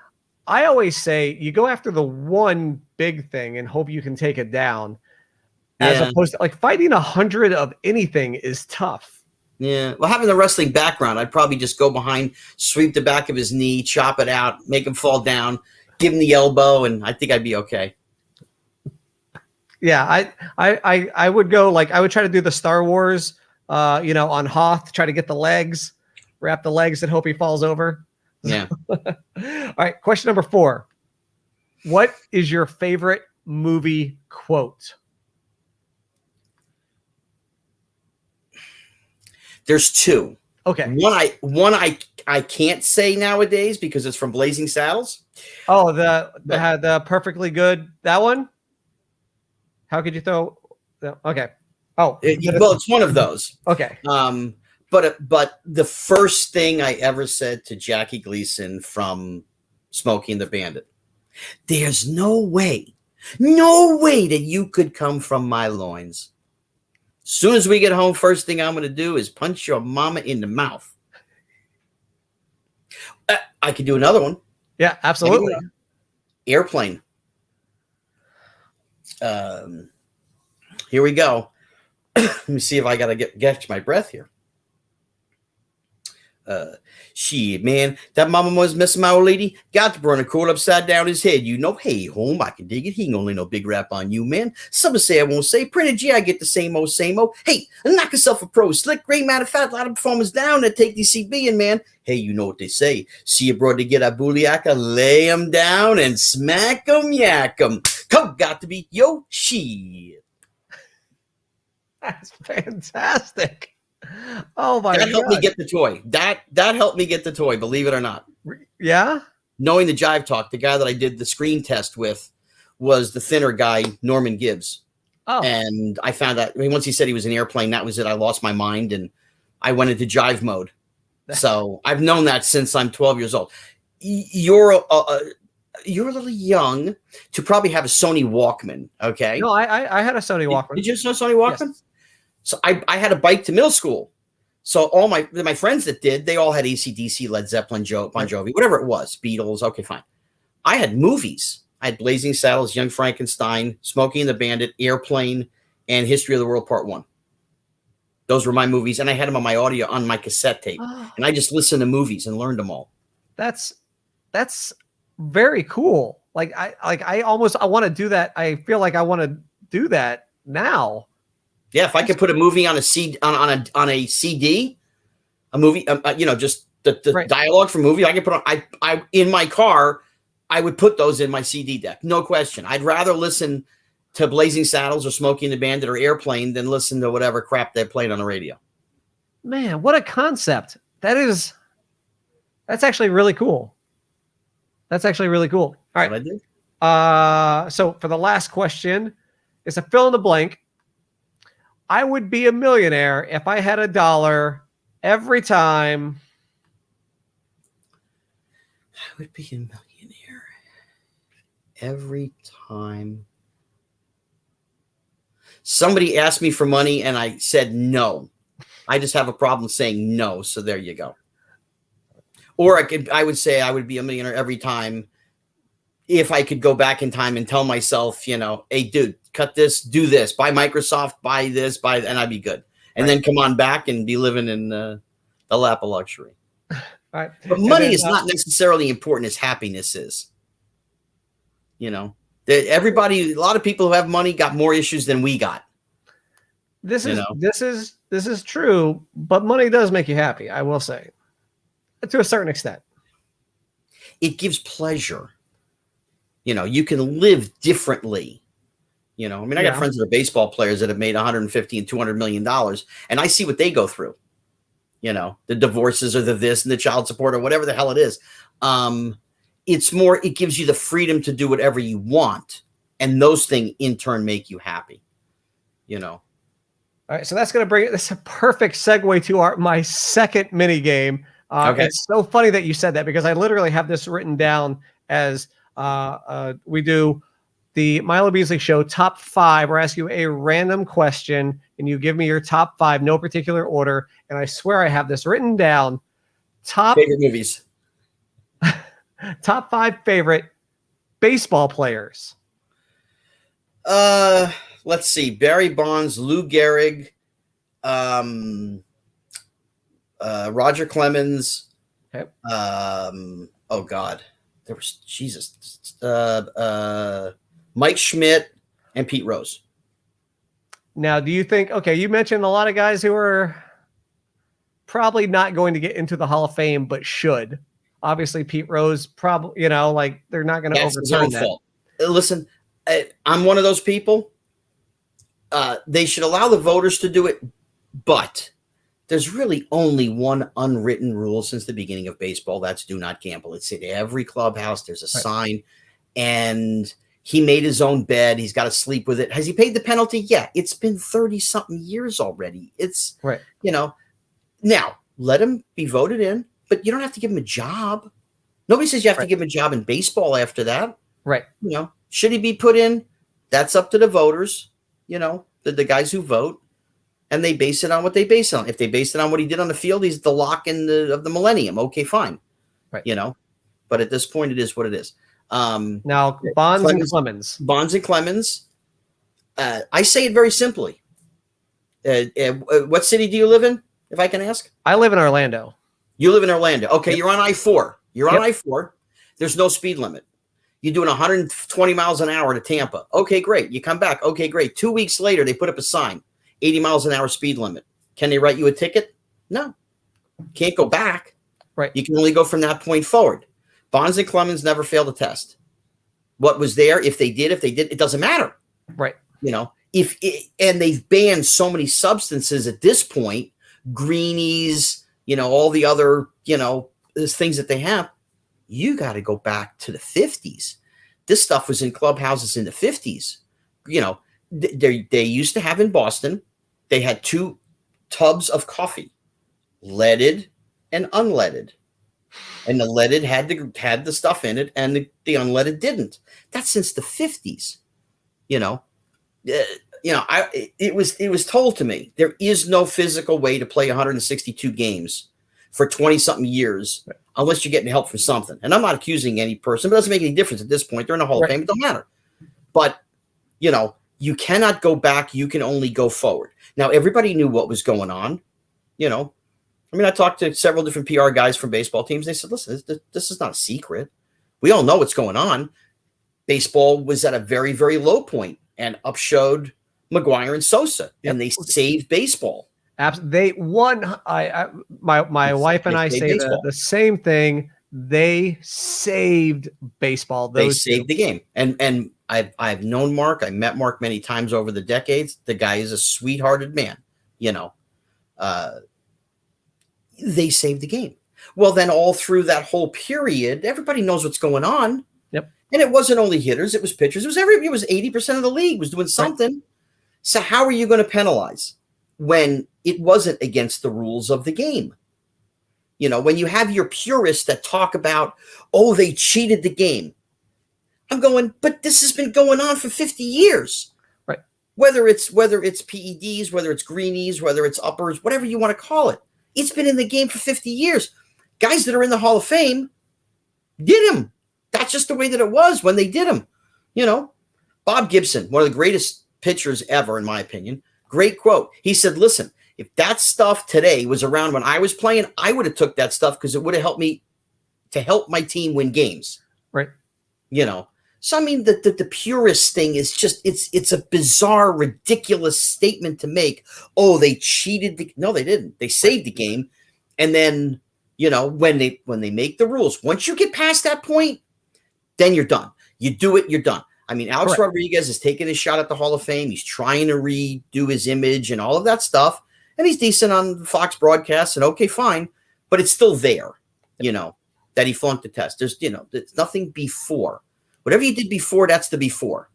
I always say you go after the one big thing and hope you can take it down, as opposed to like fighting 100 of anything is tough. Yeah. Well, having the wrestling background, I'd probably just go behind, sweep the back of his knee, chop it out, make him fall down, give him the elbow, and I think I'd be okay. Yeah, I would go I would try to do the Star Wars, on Hoth, try to get the legs, wrap the legs, and hope he falls over. Yeah. All right. Question number 4. What is your favorite movie quote? There's 2. Okay. One I can't say nowadays because it's from Blazing Saddles. Oh, the perfectly good, that one? How could you throw? Okay. Oh, well, it's one of those. Okay. But the first thing I ever said to Jackie Gleason from Smokey and the Bandit, there's no way that you could come from my loins. As soon as we get home, first thing I'm going to do is punch your mama in the mouth. I could do another one. Yeah, absolutely. Airplane. Here we go. Let me see if I gotta get my breath here. Shit, man, that mama was messing my old lady. Got to burn a coal upside down his head. Hey, home, I can dig it. He ain't gonna lay no big rap on you, man. Some say I won't say. Printed G, I get the same old. Hey, knock yourself a pro. Slick, great, matter of fact, a lot of performers down that take DCB and man. Hey, you know what they say. See a brother get a booliaka, lay him down and smack him, yak him. Come, got to be yo shit. That's fantastic. Oh my God. That helped me get the toy. That helped me get the toy, believe it or not. Yeah? Knowing the Jive Talk, the guy that I did the screen test with was the thinner guy, Norman Gibbs. Oh. And I found that once he said he was an airplane, that was it. I lost my mind and I went into Jive mode. So I've known that since I'm 12 years old. You're a little young to probably have a Sony Walkman, okay? No, I had a Sony Walkman. Did you know Sony Walkman? Yes. So I had a bike to middle school. So all my friends that did, they all had AC/DC, Led Zeppelin, Bon Jovi, whatever it was, Beatles. Okay, fine. I had movies. I had Blazing Saddles, Young Frankenstein, Smokey and the Bandit, Airplane, and History of the World Part 1. Those were my movies, and I had them on my audio on my cassette tape. And I just listened to movies and learned them all. That's very cool. I want to do that. I feel like I want to do that now. Yeah, if I could put a movie on a CD, on a CD, a movie, just the dialogue from movie, I could put on. I in my car, I would put those in my CD deck, no question. I'd rather listen to Blazing Saddles or Smokey and the Bandit or Airplane than listen to whatever crap they're playing on the radio. Man, what a concept. That's actually really cool. That's actually really cool. All right. So for the last question, it's a fill in the blank. I would be a millionaire if I had $1 every time. I would be a millionaire every time somebody asked me for money and I said no. I just have a problem saying no. So there you go. Or I would say I would be a millionaire every time if I could go back in time and tell myself, hey, dude, cut this, do this, buy Microsoft, buy this, and I'd be good. And then come on back and be living in the lap of luxury. All right. But money is not necessarily important as happiness is. Everybody, a lot of people who have money got more issues than we got. This is true, but money does make you happy, I will say. To a certain extent. It gives pleasure. You can live differently. I got friends that are baseball players that have made $150 and $200 million, and I see what they go through. The divorces or the this and the child support or whatever the hell it is. It gives you the freedom to do whatever you want, and those things in turn make you happy. All right, so that's going to bring this a perfect segue to my second mini game. Okay. It's so funny that you said that because I literally have this written down as we do the Milo Beasley Show top 5. We're asking you a random question and you give me your top 5, no particular order. And I swear I have this written down. Favorite movies. Top 5 favorite baseball players. Let's see. Barry Bonds, Lou Gehrig, Roger Clemens. Okay. Oh God, there was Jesus. Mike Schmidt and Pete Rose. Now, do you think? Okay, you mentioned a lot of guys who are probably not going to get into the Hall of Fame, but should. Obviously, Pete Rose probably. They're not going to overturn that. Fault. Listen, I'm one of those people. They should allow the voters to do it, but there's really only one unwritten rule since the beginning of baseball. That's do not gamble. It's at every clubhouse. There's a sign, and he made his own bed. He's got to sleep with it. Has he paid the penalty? Yeah. It's been 30 something years already. It's right. Now let him be voted in, but you don't have to give him a job. Nobody says you have to give him a job in baseball after that. Right. Should he be put in? That's up to the voters, the guys who vote. And they base it on what they base it on. If they base it on what he did on the field, he's the lock of the millennium. Okay, fine. Right. But at this point, it is what it is. Now, Bonds and Clemens. Bonds and Clemens. I say it very simply. What city do you live in, if I can ask? I live in Orlando. You live in Orlando. Okay, Yep. You're on I-4. You're on I-4. There's no speed limit. You're doing 120 miles an hour to Tampa. Okay, great. You come back. Okay, great. 2 weeks later, they put up a sign. 80 miles an hour speed limit. Can they write you a ticket? No. Can't go back. Right. You can only go from that point forward. Bonds and Clemens never failed a test. What was there, if they did, it doesn't matter. Right. And they've banned so many substances at this point, greenies, all the other, things that they have. You got to go back to the 50s. This stuff was in clubhouses in the 50s. They used to have in Boston, they had 2 tubs of coffee, leaded and unleaded. And the leaded had the stuff in it, and the unleaded didn't. That's since the 50s. It was told to me there is no physical way to play 162 games for 20 something years unless you're getting help from something. And I'm not accusing any person, but it doesn't make any difference at this point. They're in the Hall of Fame. It don't matter. But you cannot go back. You can only go forward. Now, everybody knew what was going on. I talked to several different PR guys from baseball teams. They said, listen, this is not a secret. We all know what's going on. Baseball was at a very, very low point, and up showed McGuire and Sosa, and they saved baseball. They won. My wife and I say the same thing. They saved baseball. They saved the game. And I've known Mark. I met Mark many times over the decades. The guy is a sweethearted man. they saved the game. Well, then all through that whole period, everybody knows what's going on. Yep. And it wasn't only hitters, it was pitchers. It was 80% of the league was doing something. Right. So how are you going to penalize when it wasn't against the rules of the game? You know, when you have your purists that talk about, oh, they cheated the game. I'm going, but this has been going on for 50 years. Right. Whether it's PEDs, whether it's greenies, whether it's uppers, whatever you want to call it. It's been in the game for 50 years. Guys that are in the Hall of Fame did him. That's just the way that it was when they did him. You know, Bob Gibson, one of the greatest pitchers ever, in my opinion. Great quote. He said, listen, if that stuff today was around when I was playing, I would have took that stuff because it would have helped me to help my team win games. Right. You know, so I mean, the purist thing is just, it's a bizarre, ridiculous statement to make. Oh, they cheated. No, they didn't. They saved the game. And then, you know, when they make the rules, once you get past that point, then you're done. You do it, you're done. I mean, Alex Rodriguez is taking his shot at the Hall of Fame. He's trying to redo his image and all of that stuff. And he's decent on Fox broadcasts and okay, fine. But it's still there, you know, that he flunked the test. There's nothing before. Whatever you did before, that's the before.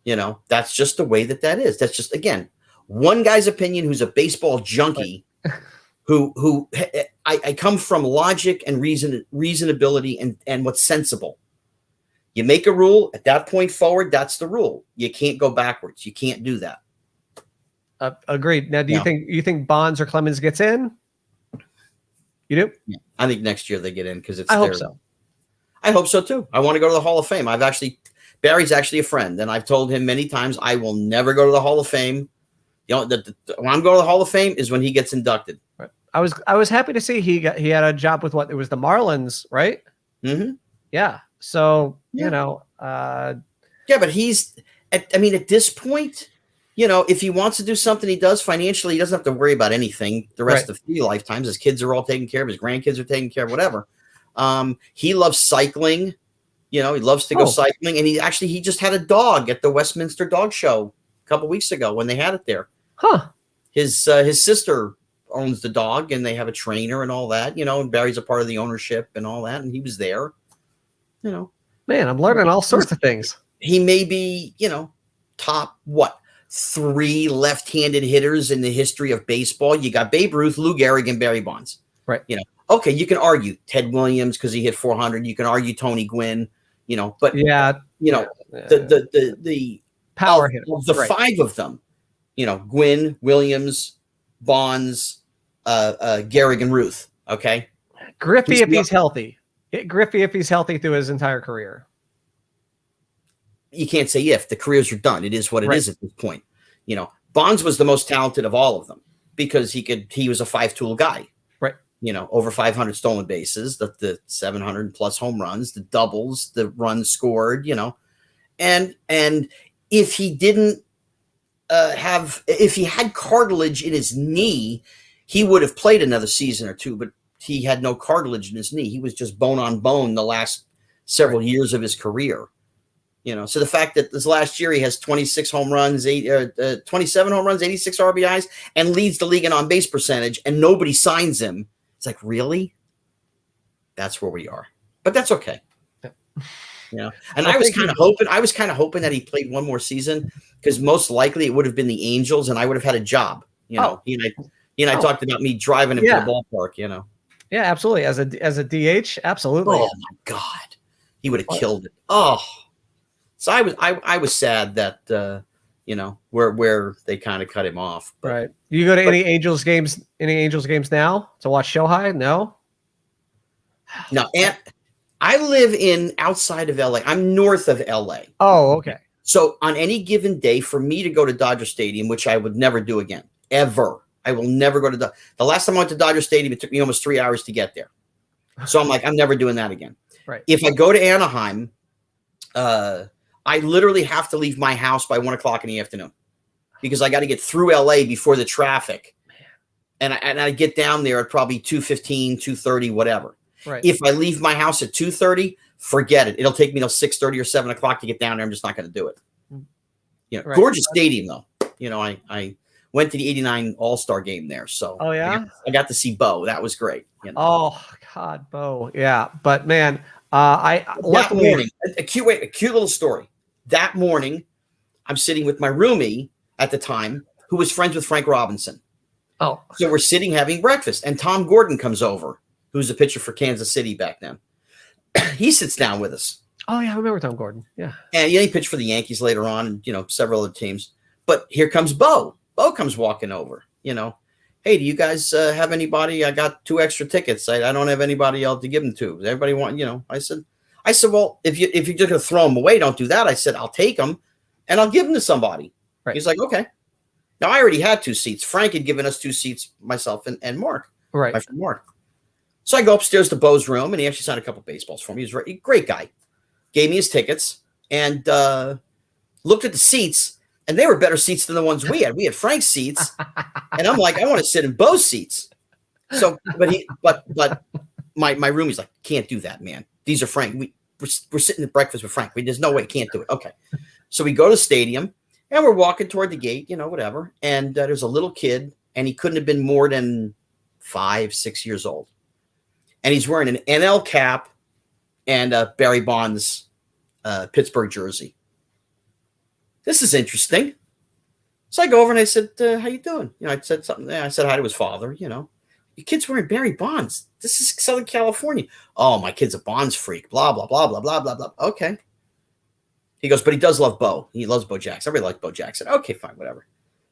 You know, that's just the way that is. That's just, again, one guy's opinion who's a baseball junkie who I come from logic and reasonability and what's sensible. You make a rule at that point forward. That's the rule. You can't go backwards. You can't do that. Agreed. Now, do you think Bonds or Clemens gets in? You do? Yeah. I think next year they get in because it's. I hope so. I hope so too. I want to go to the Hall of Fame. Barry's actually a friend, and I've told him many times I will never go to the Hall of Fame. You know, when I'm going to the Hall of Fame is when he gets inducted. Right. I was happy to see he had a job with it was the Marlins, right? Mm-hmm. Yeah. So you know. But he's. At this point, you know, if he wants to do something, he does financially. He doesn't have to worry about anything the rest of 3 lifetimes. His kids are all taken care of. His grandkids are taken care of. Whatever. He loves cycling. You know, he loves to go cycling. And he just had a dog at the Westminster Dog Show a couple weeks ago when they had it there. Huh. His sister owns the dog and they have a trainer and all that, you know, and Barry's a part of the ownership and all that. And he was there, you know. Man, I'm learning all sorts of things. He may be, you know, top 3 left-handed hitters in the history of baseball. You got Babe Ruth, Lou Gehrig, and Barry Bonds. Right. You know, okay, you can argue Ted Williams because he hit 400. You can argue Tony Gwynn, you know, but the power hitter of the 5 of them, you know, Gwynn, Williams, Bonds, Gehrig, and Ruth. Okay, Griffey if he's healthy. Griffey if he's healthy through his entire career. You can't say if the careers are done. It is what it is at this point. You know, Bonds was the most talented of all of them because he was a 5-tool guy. Right. You know, over 500 stolen bases, the 700 plus home runs, the doubles, the runs scored, you know, and if he didn't if he had cartilage in his knee, he would have played another season or 2, but he had no cartilage in his knee. He was just bone on bone the last several years of his career. You know, so the fact that this last year he has 26 home runs, 27 home runs, 86 RBIs, and leads the league in on base percentage, and nobody signs him. It's like, really? That's where we are. But that's okay. You know, and I was kind of hoping that he played one more season because most likely it would have been the Angels, and I would have had a job. You know, he and I talked about me driving him to the ballpark. You know. Yeah, absolutely. As a DH, absolutely. Oh my God, he would have killed it. Oh. So I was sad that you know where they kind of cut him off. But, right. You go to any Angels games now to watch Shohei? No. No, and I live outside of LA. I'm north of LA. Oh, okay. So on any given day, for me to go to Dodger Stadium, which I would never do again, ever. I will never go to the last time I went to Dodger Stadium, it took me almost 3 hours to get there. So I'm like, I'm never doing that again. Right. If I go to Anaheim, I literally have to leave my house by 1:00 in the afternoon because I got to get through LA before the traffic. And I get down there at probably 2:15, 2:30, whatever. Right. If I leave my house at 2:30, forget it. It'll take me till 6:30 or 7:00 to get down there. I'm just not going to do it. You know, gorgeous stadium though. You know, Went to the '89 All-Star game there, so Oh yeah, I got to see Bo. That was great. You know? oh God, Bo, yeah. But man, That luckily morning, a cute little story. That morning, I'm sitting with my roomie at the time, who was friends with Frank Robinson. oh So we're sitting having breakfast, and Tom Gordon comes over, who's a pitcher for Kansas City back then. He sits down with us. oh yeah, I remember Tom Gordon. Yeah, And he pitched for the Yankees later on, and several other teams. But here comes Bo. Bo comes walking over. Hey, do you guys have anybody? I got 2 extra tickets. I don't have anybody else to give them to. Does everybody want? I said, well, if you're just gonna throw them away, don't do that. I said, I'll take them, and I'll give them to somebody. Right. He's like, okay. Now I already had 2 seats. Frank had given us 2 seats, myself and Mark. right. My friend Mark. So I go upstairs to Bo's room, and he actually signed a couple baseballs for me. He was a great guy. Gave me his tickets and looked at the seats, and they were better seats than the ones we had. We had Frank's seats, and I'm like, I want to sit in Bo's seats. So, but my roomie's like, can't do that, man. These are Frank. We're sitting at breakfast with Frank. There's no way, can't do it. Okay. So we go to the stadium, and we're walking toward the gate, whatever. And there's a little kid, and he couldn't have been more than 5, 6 years old. And he's wearing an NL cap and Barry Bonds Pittsburgh jersey. This is interesting. So I go over and I said, how you doing? I said something. I said hi to his father, Your kid's wearing Barry Bonds. This is Southern California. Oh, my kid's a Bonds freak. Blah, blah, blah, blah, blah, blah, blah. Okay. He goes, but he does love Bo. He loves Bo Jackson. Everybody likes Bo Jackson. Okay, fine, whatever.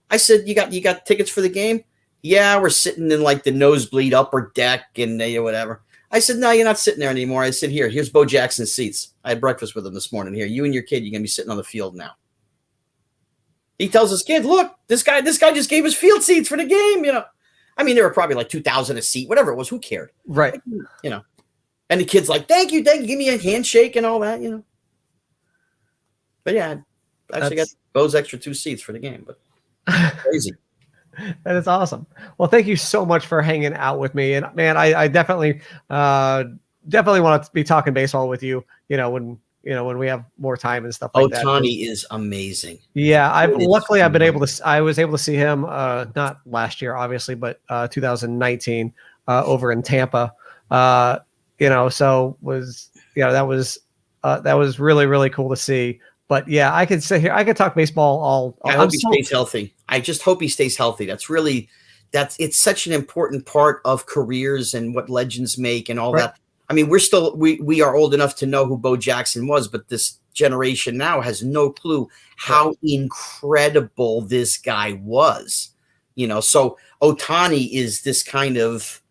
I said, you got tickets for the game? Yeah, we're sitting in like the nosebleed upper deck and whatever. I said, no, you're not sitting there anymore. I said, here's Bo Jackson's seats. I had breakfast with him this morning. Here, you and your kid, you're going to be sitting on the field now. He tells his kid, look, this guy just gave us field seats for the game, I mean, there were probably like 2,000 a seat, whatever it was. Who cared? Right. And the kid's like, thank you. Give me a handshake and all that, But yeah, I actually got Bo's extra 2 seats for the game, but crazy. That is awesome. Well, thank you so much for hanging out with me. And man, I definitely want to be talking baseball with you, when we have more time and stuff like that. Ohtani is amazing. Yeah. I was able to see him, not last year, obviously, but 2019 over in Tampa, so that was really, really cool to see. But yeah, I could sit here. I could talk baseball all. I hope he stays healthy. I just hope he stays healthy. It's such an important part of careers and what legends make and all that. I mean, we are old enough to know who Bo Jackson was, but this generation now has no clue how incredible this guy was. So Ohtani is this kind of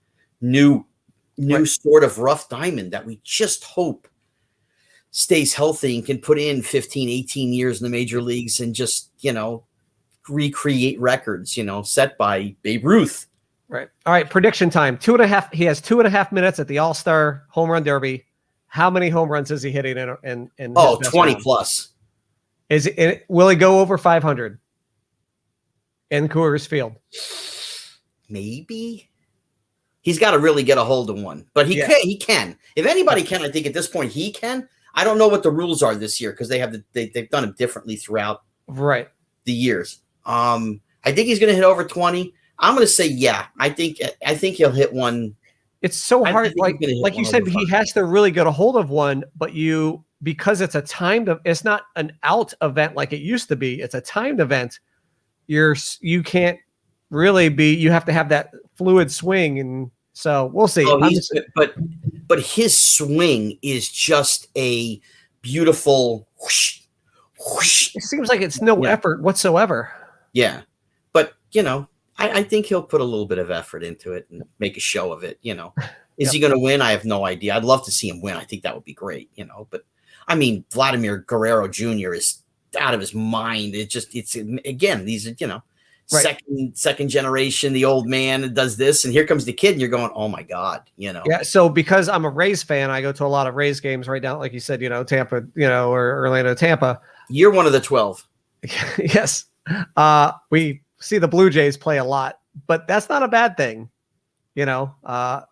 new sort of rough diamond that we just hope stays healthy and can put in 15, 18 years in the major leagues and just, recreate records, set by Babe Ruth. Right. All right. Prediction time. 2.5. He has 2.5 minutes at the All-Star Home Run Derby. How many home runs is he hitting in 20 round? Plus. Will he go over 500 in Coors Field? Maybe. He's got to really get a hold of one, but he can. If anybody can, I think at this point he can. I don't know what the rules are this year because they've done it differently throughout the years. I think he's going to hit over 20. I'm going to say, yeah, I think he'll hit one. It's so hard. Like you said, he has to really get a hold of one, but because it's a timed, it's not an out event like it used to be. It's a timed event. You can't really you have to have that fluid swing. And so we'll see. But his swing is just a beautiful whoosh, whoosh. It seems like it's no effort whatsoever. Yeah. But, I think he'll put a little bit of effort into it and make a show of it, Is he going to win? I have no idea. I'd love to see him win. I think that would be great, But, I mean, Vladimir Guerrero Jr. is out of his mind. Again, these are, second generation, the old man that does this, and here comes the kid, and you're going, oh, my God, Yeah, so because I'm a Rays fan, I go to a lot of Rays games right now, like you said, Tampa, or Orlando, Tampa. You're one of the 12. Yes. We see the Blue Jays play a lot, but that's not a bad thing. I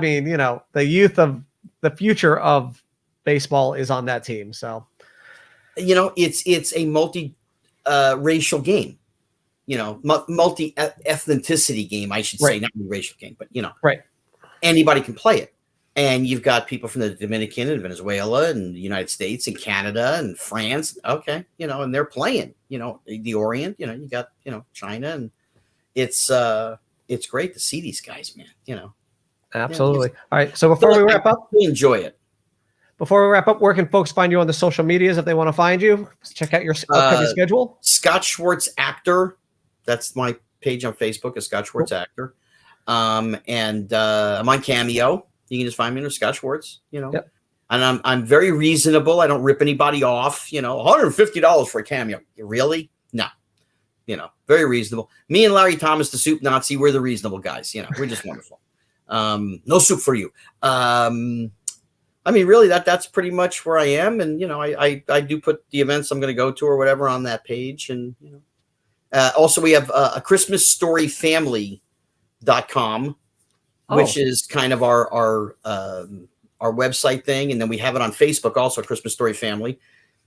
mean, the youth of the future of baseball is on that team. So, it's a multi racial game. multi ethnicity game, I should say, Right. not a racial game, but Right. anybody can play it. And you've got people from the Dominican and Venezuela and the United States and Canada and France. Okay. And they're playing, the Orient, you got, China, and it's great to see these guys, man, Absolutely. All right. So before we wrap up, enjoy it. Where can folks find you on the social medias if they want to find you? Check out your upcoming schedule. Scott Schwartz Actor. That's my page on Facebook, is Scott Schwartz Actor. And I'm on Cameo. You can just find me under Scott Schwartz, Yep. And I'm very reasonable. I don't rip anybody off, $150 for a cameo. Really? No. Very reasonable. Me and Larry Thomas, the Soup Nazi, we're the reasonable guys. We're just wonderful. No soup for you. I mean, really, that's pretty much where I am. And, I do put the events I'm going to go to or whatever on that page. And, also we have a Christmas Story Family.com, which is kind of our website thing. And then we have it on Facebook, also Christmas Story Family.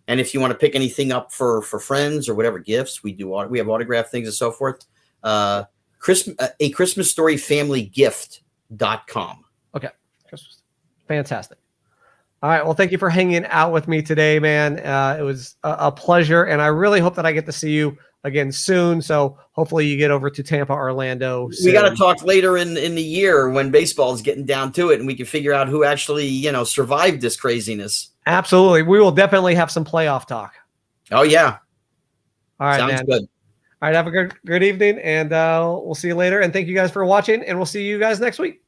And if you want to pick anything up for friends or whatever gifts, we have autograph things and so forth. A Christmas Story Family Gift.com. Okay. Fantastic. All right. Well, thank you for hanging out with me today, man. It was a pleasure. And I really hope that I get to see you again soon. So hopefully you get over to Tampa, Orlando soon. We got to talk later in the year when baseball is getting down to it, and we can figure out who actually, survived this craziness. Absolutely. We will definitely have some playoff talk. Oh, yeah. All right, Sounds man. good. All right. Have a good evening, and we'll see you later. And thank you guys for watching, and we'll see you guys next week.